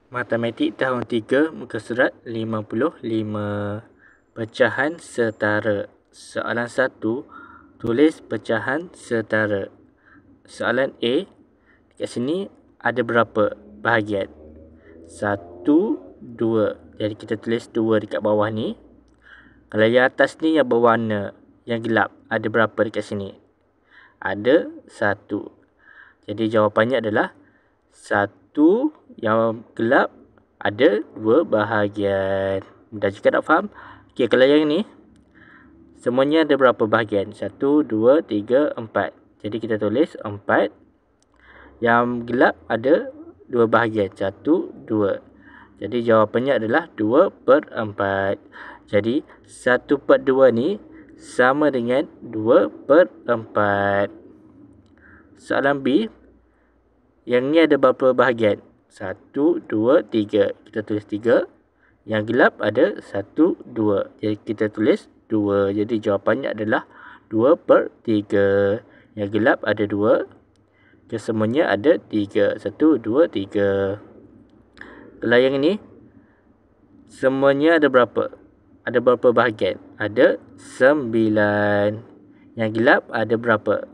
Matematik tahun 3, muka surat 55. Pecahan setara. Soalan 1, tulis pecahan setara. Soalan A, dekat sini ada berapa bahagian? 1, 2. Jadi kita tulis 2 dekat bawah ni. Kalau yang atas ni yang berwarna, yang gelap, ada berapa dekat sini? Ada 1. Jadi jawapannya adalah 1 yang gelap ada 2 bahagian. Mudah juga nak faham? Okey, kalau yang ni semuanya ada berapa bahagian? 1, 2, 3, 4. Jadi kita tulis 4. Yang gelap ada 2 bahagian. 1, 2. Jadi jawapannya adalah 2/4. Jadi 1/2 ni sama dengan 2/4. Soalan B, yang ni ada berapa bahagian? 1, 2, 3. Kita tulis 3. Yang gelap ada 1, 2. Jadi kita tulis 2. Jadi jawapannya adalah 2/3. Yang gelap ada 2. Kesemuanya ada 3. 1, 2, 3. Kalau yang ini, semuanya ada berapa? Ada berapa bahagian? Ada 9. Yang gelap ada berapa?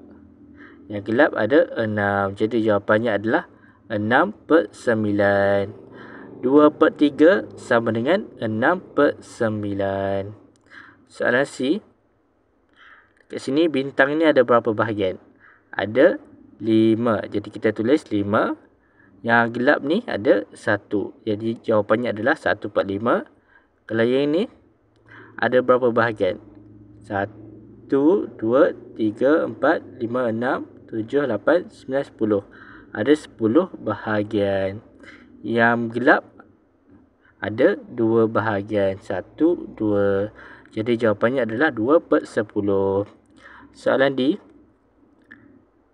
Yang gelap ada 6. Jadi jawapannya adalah 6/9. 2/3 sama dengan 6/9. Soalan C. Kat sini bintang ni ada berapa bahagian? Ada 5. Jadi kita tulis 5. Yang gelap ni ada 1. Jadi jawapannya adalah 1/5. Kalau yang ni ada berapa bahagian? 1, 2, 3, 4, 5, 6, 7, 8, 9, 10. Ada 10 bahagian. Yang gelap ada 2 bahagian. 1, 2. Jadi jawapannya adalah 2/10. Soalan D.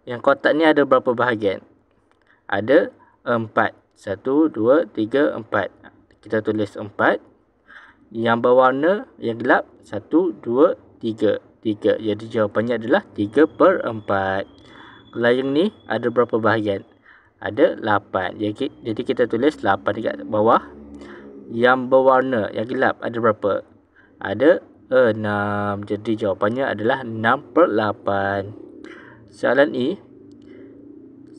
Yang kotak ni ada berapa bahagian? Ada 4. 1, 2, 3, 4. Kita tulis 4. Yang berwarna, yang gelap 1, 2, 3. 3. Jadi jawapannya adalah 3/4. Kalau yang ni ada berapa bahagian? Ada 8. Jadi kita tulis 8 dekat bawah. Yang berwarna, yang gelap ada berapa? Ada 6. Jadi jawapannya adalah 6/8. Soalan E.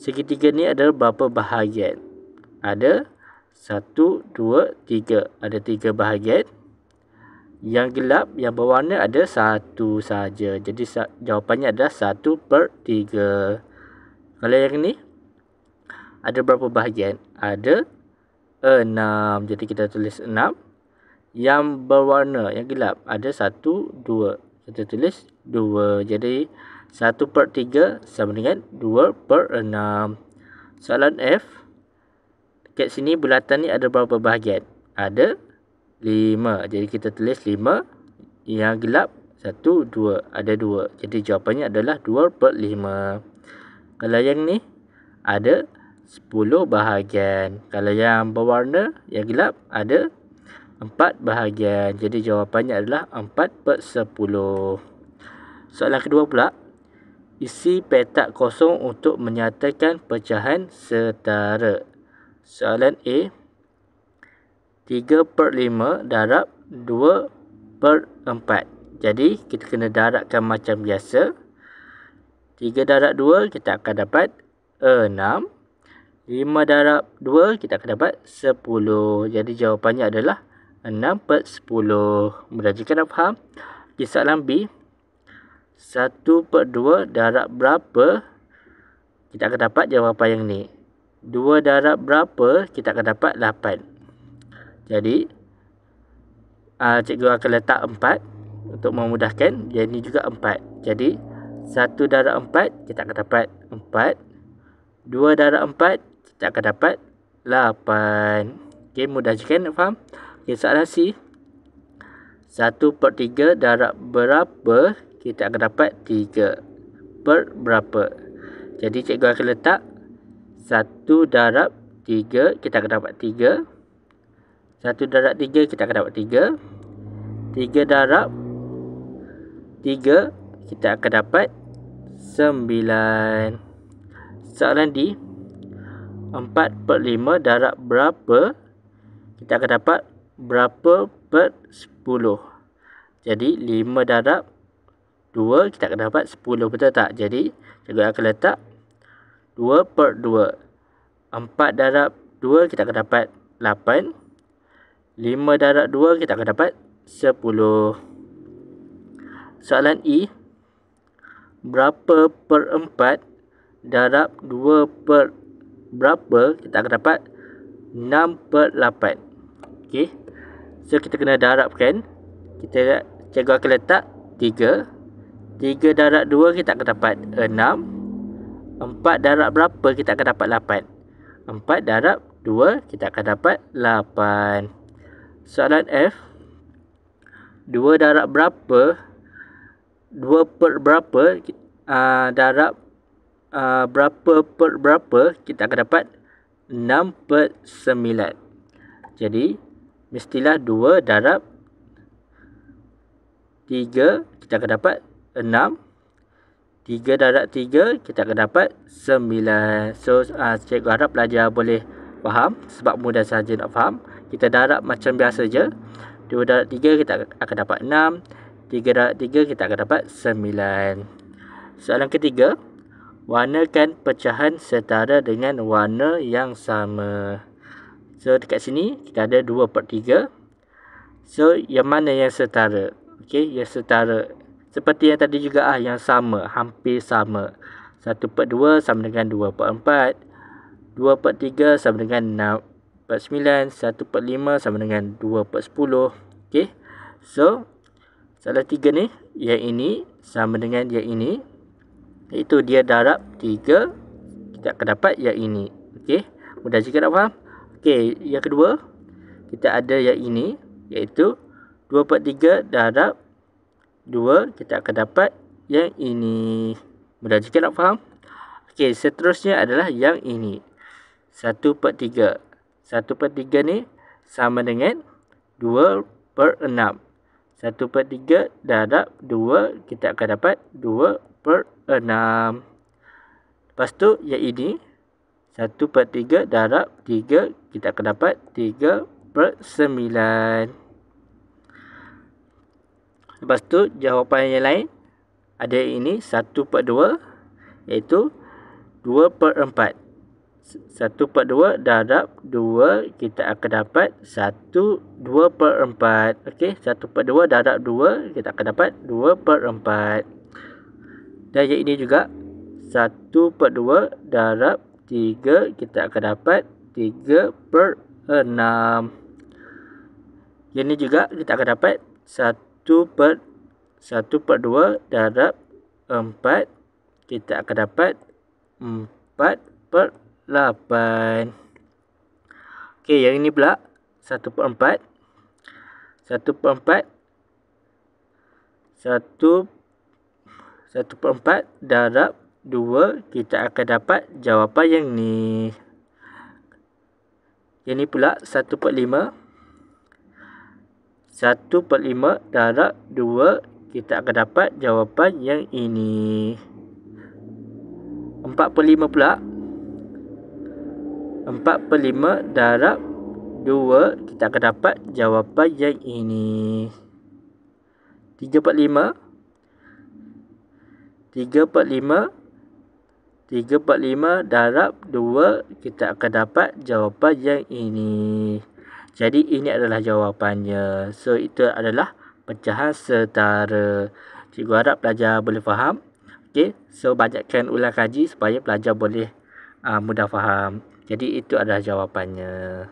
Segitiga ni ada berapa bahagian? Ada 1, 2, 3. Ada 3 bahagian. Yang gelap, yang berwarna ada 1 saja. Jadi jawapannya adalah 1/3. Kalau yang ni ada berapa bahagian? Ada 6. Jadi kita tulis 6. Yang berwarna, yang gelap ada 1, 2. Kita tulis 2. Jadi 1/3 sama dengan 2/6. Soalan F. Dekat sini bulatan ni ada berapa bahagian? Ada 5. Jadi kita tulis 5. Yang gelap 1, 2. Ada 2. Jadi jawapannya adalah 2/5. Kalau yang ni ada 10 bahagian. Kalau yang berwarna, yang gelap ada 4 bahagian. Jadi jawapannya adalah 4/10. Soalan kedua pula. Isi petak kosong untuk menyatakan pecahan setara. Soalan A. 3/5 darab 2/4. Jadi kita kena darabkan macam biasa. 3 darab 2 kita akan dapat 6. 5 darab 2 kita akan dapat 10. Jadi jawapannya adalah 6/10. Mudah juga nak faham? Okay, soalan B. 1/2 darab berapa? Kita akan dapat jawapan yang ni. 2 darab berapa? Kita akan dapat 8. Jadi cikgu akan letak 4 untuk memudahkan. Jadi ni juga 4. Jadi 1 darab 4 kita akan dapat 4. 2 darab 4 kita akan dapat 8. Okey, mudah juga nak faham? Okey, soalan C. 1/3 darab berapa? Kita akan dapat 3. Berapa? Jadi cikgu akan letak 1 darab 3 kita akan dapat 3. 1 darab 3 kita akan dapat 3. 3 darab 3 kita akan dapat 9. Soalan D. 4/5 darab berapa? kita akan dapat berapa per 10. Jadi 5 darab 2 kita akan dapat 10, betul tak? Jadi cikgu akan letak 2 per 2. 4 darab 2 kita akan dapat 8. 5 darab 2 kita akan dapat 10. Soalan E. Berapa per 4 darab 2 per berapa, kita akan dapat 6 per 8. Okey. So kita kena darabkan. Cikgu akan letak 3. 3 darab 2 kita akan dapat 6. 4 darab berapa, kita akan dapat 8. 4 darab 2 kita akan dapat 8. Soalan F. 2 darab berapa, 2 per berapa, darab berapa per berapa, kita akan dapat 6 per 9. Jadi mestilah 2 darab 3 kita akan dapat 6. 3 darab 3 kita akan dapat 9. So cikgu harap pelajar boleh faham, sebab mudah saja nak faham. Kita darab macam biasa je. 2 darab 3 kita akan dapat 6. 3 darab 3 kita akan dapat 9. Soalan ketiga. Warnakan pecahan setara dengan warna yang sama. So dekat sini kita ada 2 per 3. So yang mana yang setara? Okey, yang setara. Seperti yang tadi juga yang sama, hampir sama. 1 per 2 sama dengan 2 per 4. 2 per 3 sama dengan 6 per 9. 1 per 5 sama dengan 2 per 10. Okey. So soalan 3 ni, yang ini sama dengan yang ini. Iaitu dia darab 3, kita akan dapat yang ini. Okey. Mudah juga nak faham. Okey, yang kedua, kita ada yang ini, iaitu 2 per 3 darab 2, kita akan dapat yang ini. Mudah juga nak faham. Okey, seterusnya adalah yang ini. 1 per 3. 1 per 3 ni sama dengan 2 per 6. 1 per 3 darab 2, kita akan dapat 2 per 6. Lepas tu, yang ini. 1 per 3 darab 3, kita akan dapat 3 per 9. Lepas tu, jawapan yang lain. Ada yang ini, 1 per 2, iaitu 2 per 4. 1 per 2 darab 2, kita akan dapat 2 per 4. Okey, 1 per 2 darab 2, kita akan dapat 2 per 4. Dan yang ini juga, 1 per 2 darab 3, kita akan dapat 3 per 6. Yang ini juga, kita akan dapat 1 per 2 darab 4, kita akan dapat 4 per 8. Okey, yang ini pula 1 per 4. 1 per 4. 1 per 4 darab 2, kita akan dapat jawapan yang ni. Yang ni pula 1 per 5. 1 per 5 darab 2, kita akan dapat jawapan yang ini. 4 per 5 pula. 4 per 5 darab 2, kita akan dapat jawapan yang ini. 3 per 5. 3 per 5. 3 per 5 darab 2, kita akan dapat jawapan yang ini. Jadi ini adalah jawapannya. So itu adalah pecahan setara. Cikgu harap pelajar boleh faham. Okey, so banyakkan ulang kaji supaya pelajar boleh mudah faham. Jadi itu adalah jawapannya.